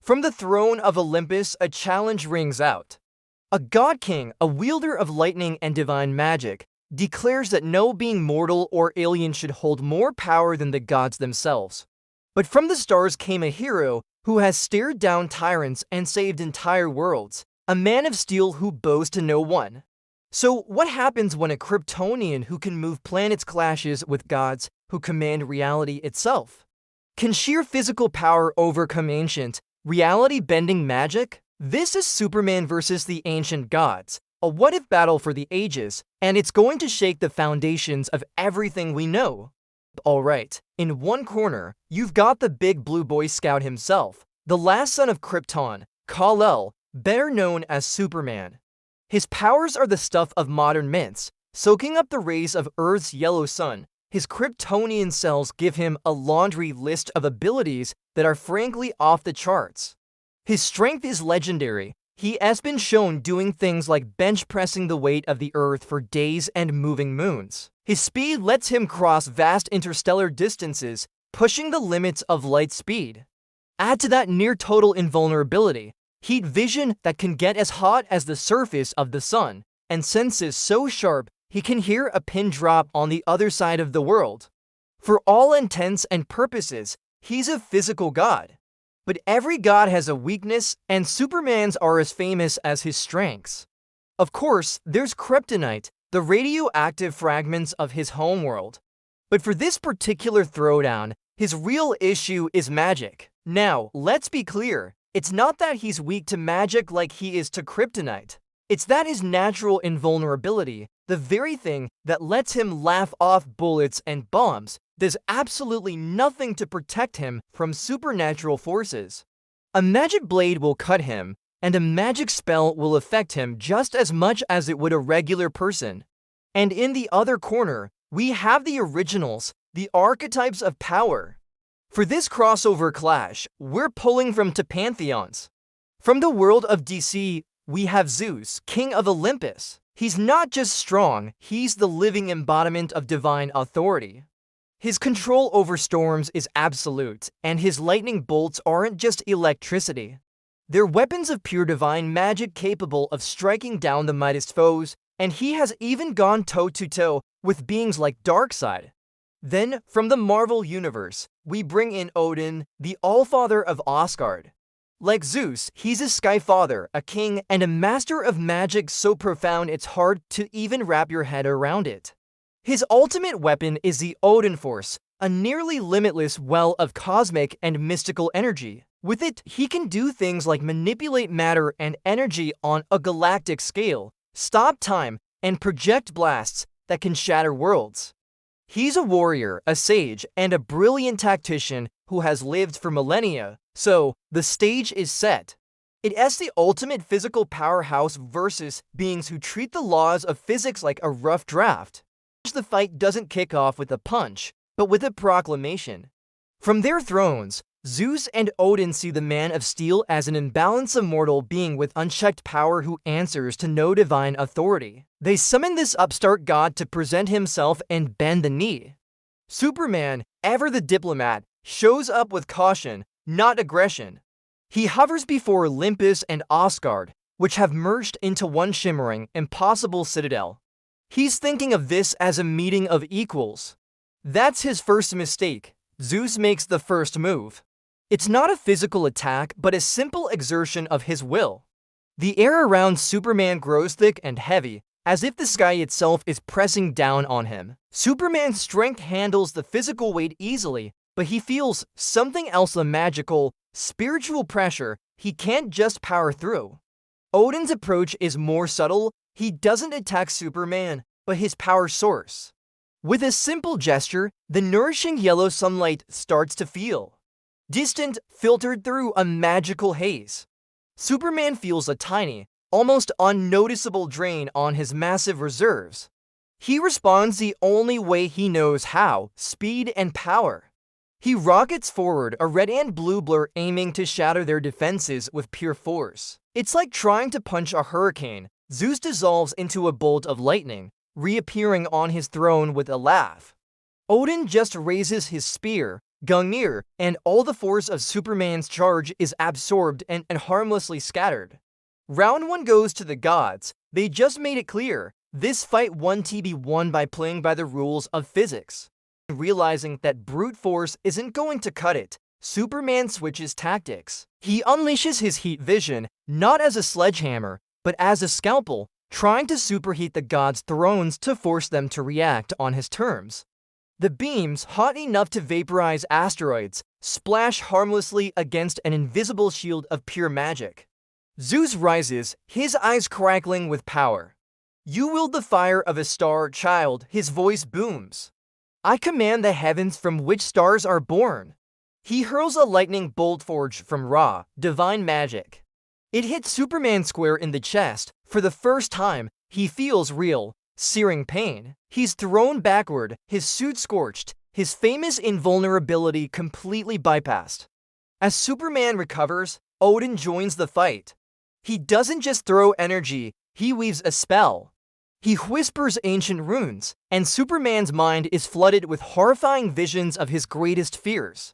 From the throne of Olympus, a challenge rings out. A god king, a wielder of lightning and divine magic, declares that no being mortal or alien should hold more power than the gods themselves. But from the stars came a hero who has stared down tyrants and saved entire worlds, a man of steel who bows to no one. So what happens when a Kryptonian who can move planets clashes with gods who command reality itself? Can sheer physical power overcome ancient, reality-bending magic? This is Superman versus the ancient gods, a what-if battle for the ages, and it's going to shake the foundations of everything we know. Alright, in one corner, you've got the big blue Boy Scout himself, the last son of Krypton, Kal-El, better known as Superman. His powers are the stuff of modern myths, soaking up the rays of Earth's yellow sun. His Kryptonian cells give him a laundry list of abilities that are frankly off the charts. His strength is legendary. He has been shown doing things like bench pressing the weight of the Earth for days and moving moons. His speed lets him cross vast interstellar distances, pushing the limits of light speed. Add to that near-total invulnerability, heat vision that can get as hot as the surface of the sun, and senses so sharp he can hear a pin drop on the other side of the world. For all intents and purposes, he's a physical god. But every god has a weakness, and Superman's are as famous as his strengths. Of course, there's kryptonite, the radioactive fragments of his homeworld. But for this particular throwdown, his real issue is magic. Now, let's be clear, it's not that he's weak to magic like he is to kryptonite. It's that his natural invulnerability, the very thing that lets him laugh off bullets and bombs, does absolutely nothing to protect him from supernatural forces. A magic blade will cut him, and a magic spell will affect him just as much as it would a regular person. And in the other corner, we have the originals, the archetypes of power. For this crossover clash, we're pulling from two pantheons. From the world of DC, we have Zeus, king of Olympus. He's not just strong, he's the living embodiment of divine authority. His control over storms is absolute, and his lightning bolts aren't just electricity. They're weapons of pure divine magic capable of striking down the mightiest foes, and he has even gone toe-to-toe with beings like Darkseid. Then, from the Marvel Universe, we bring in Odin, the Allfather of Asgard. Like Zeus, he's a Sky Father, a king, and a master of magic so profound it's hard to even wrap your head around it. His ultimate weapon is the Odin Force, a nearly limitless well of cosmic and mystical energy. With it, he can do things like manipulate matter and energy on a galactic scale, stop time, and project blasts that can shatter worlds. He's a warrior, a sage, and a brilliant tactician who has lived for millennia, so the stage is set. It's the ultimate physical powerhouse versus beings who treat the laws of physics like a rough draft. The fight doesn't kick off with a punch, but with a proclamation. From their thrones, Zeus and Odin see the Man of Steel as an imbalance of mortal being with unchecked power who answers to no divine authority. They summon this upstart god to present himself and bend the knee. Superman, ever the diplomat, shows up with caution, not aggression. He hovers before Olympus and Asgard, which have merged into one shimmering, impossible citadel. He's thinking of this as a meeting of equals. That's his first mistake. Zeus makes the first move. It's not a physical attack, but a simple exertion of his will. The air around Superman grows thick and heavy, as if the sky itself is pressing down on him. Superman's strength handles the physical weight easily, but he feels something else, a magical, spiritual pressure he can't just power through. Odin's approach is more subtle. He doesn't attack Superman, but his power source. With a simple gesture, the nourishing yellow sunlight starts to feel distant, filtered through a magical haze. Superman feels a tiny, almost unnoticeable drain on his massive reserves. He responds the only way he knows how: speed and power. He rockets forward, a red and blue blur aiming to shatter their defenses with pure force. It's like trying to punch a hurricane. Zeus dissolves into a bolt of lightning, reappearing on his throne with a laugh. Odin just raises his spear, Gungnir, and all the force of Superman's charge is absorbed and harmlessly scattered. Round 1 goes to the gods. They just made it clear. This fight won to be won by playing by the rules of physics. Realizing that brute force isn't going to cut it, Superman switches tactics. He unleashes his heat vision, not as a sledgehammer, but as a scalpel, trying to superheat the gods' thrones to force them to react on his terms. The beams, hot enough to vaporize asteroids, splash harmlessly against an invisible shield of pure magic. Zeus rises, his eyes crackling with power. "You wield the fire of a star, child," his voice booms. "I command the heavens from which stars are born." He hurls a lightning bolt forged from Ra, divine magic. It hits Superman square in the chest. For the first time, he feels real, searing pain. He's thrown backward, his suit scorched, his famous invulnerability completely bypassed. As Superman recovers, Odin joins the fight. He doesn't just throw energy, he weaves a spell. He whispers ancient runes, and Superman's mind is flooded with horrifying visions of his greatest fears.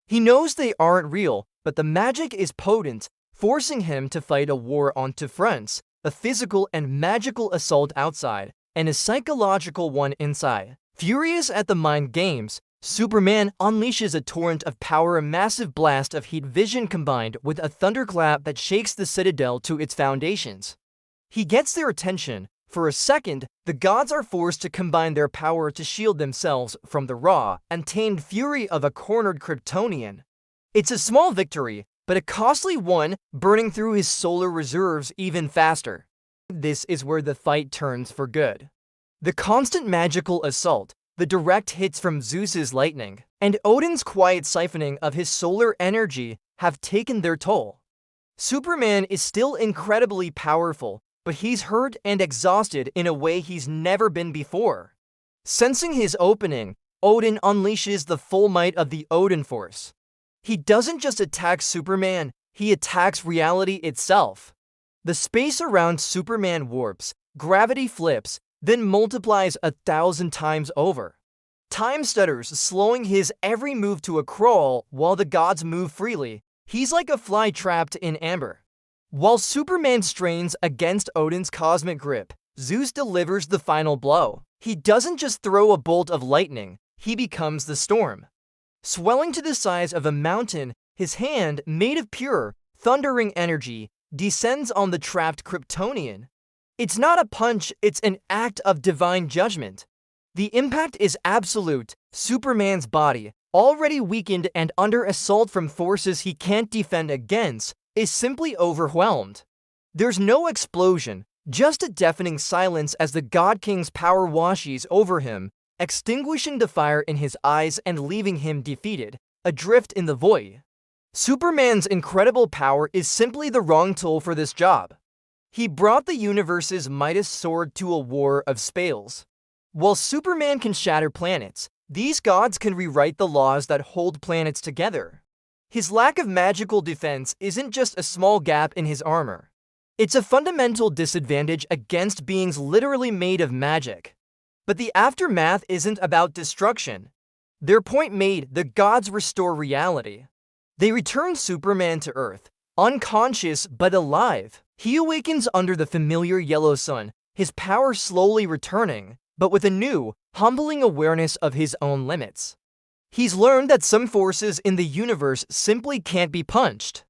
He knows they aren't real, but the magic is potent, forcing him to fight a war on two fronts, a physical and magical assault outside, and a psychological one inside. Furious at the mind games, Superman unleashes a torrent of power, a massive blast of heat vision combined with a thunderclap that shakes the citadel to its foundations. He gets their attention. For a second, the gods are forced to combine their power to shield themselves from the raw, untamed fury of a cornered Kryptonian. It's a small victory, but a costly one, burning through his solar reserves even faster. This is where the fight turns for good. The constant magical assault, the direct hits from Zeus's lightning, and Odin's quiet siphoning of his solar energy have taken their toll. Superman is still incredibly powerful, but he's hurt and exhausted in a way he's never been before. Sensing his opening, Odin unleashes the full might of the Odin Force. He doesn't just attack Superman, he attacks reality itself. The space around Superman warps, gravity flips, then multiplies 1,000 times over. Time stutters, slowing his every move to a crawl while the gods move freely. He's like a fly trapped in amber. While Superman strains against Odin's cosmic grip, Zeus delivers the final blow. He doesn't just throw a bolt of lightning, he becomes the storm. Swelling to the size of a mountain, his hand, made of pure, thundering energy, descends on the trapped Kryptonian. It's not a punch, it's an act of divine judgment. The impact is absolute. Superman's body, already weakened and under assault from forces he can't defend against, is simply overwhelmed. There's no explosion, just a deafening silence as the God King's power washes over him, extinguishing the fire in his eyes and leaving him defeated, adrift in the void. Superman's incredible power is simply the wrong tool for this job. He brought the universe's Midas sword to a war of spells. While Superman can shatter planets, these gods can rewrite the laws that hold planets together. His lack of magical defense isn't just a small gap in his armor. It's a fundamental disadvantage against beings literally made of magic. But the aftermath isn't about destruction. Their point made, the gods restore reality. They return Superman to Earth, unconscious but alive. He awakens under the familiar yellow sun, his power slowly returning, but with a new, humbling awareness of his own limits. He's learned that some forces in the universe simply can't be punched.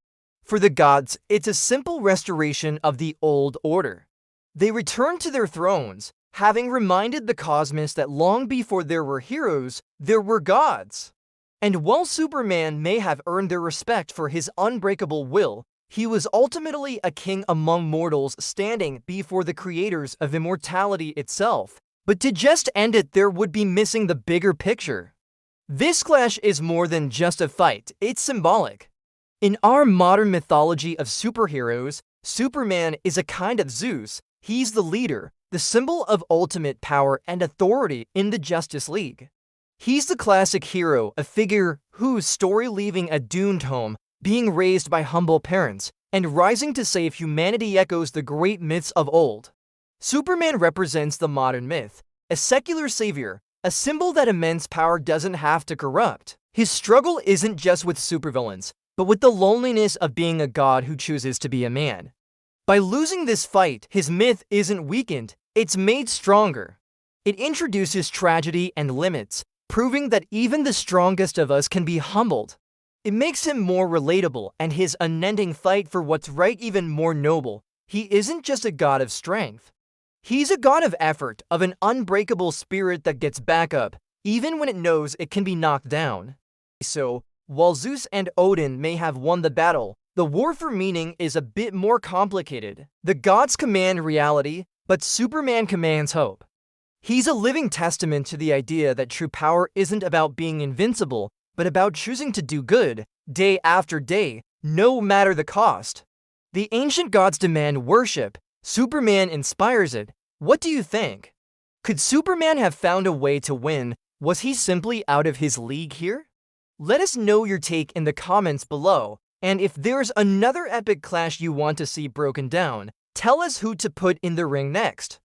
For the gods, it's a simple restoration of the old order. They return to their thrones, having reminded the cosmos that long before there were heroes, there were gods. And while Superman may have earned their respect for his unbreakable will, he was ultimately a king among mortals standing before the creators of immortality itself. But to just end it, there would be missing the bigger picture. This clash is more than just a fight, it's symbolic. In our modern mythology of superheroes, Superman is a kind of Zeus. He's the leader, the symbol of ultimate power and authority in the Justice League. He's the classic hero, a figure whose story leaving a doomed home, being raised by humble parents, and rising to save humanity echoes the great myths of old. Superman represents the modern myth, a secular savior, a symbol that immense power doesn't have to corrupt. His struggle isn't just with supervillains, but with the loneliness of being a god who chooses to be a man. By losing this fight, his myth isn't weakened, it's made stronger. It introduces tragedy and limits, proving that even the strongest of us can be humbled. It makes him more relatable and his unending fight for what's right even more noble. He isn't just a god of strength. He's a god of effort, of an unbreakable spirit that gets back up, even when it knows it can be knocked down. So, while Zeus and Odin may have won the battle, the war for meaning is a bit more complicated. The gods command reality, but Superman commands hope. He's a living testament to the idea that true power isn't about being invincible, but about choosing to do good, day after day, no matter the cost. The ancient gods demand worship. Superman inspires it. What do you think? Could Superman have found a way to win? Was he simply out of his league here? Let us know your take in the comments below, and if there's another epic clash you want to see broken down, tell us who to put in the ring next.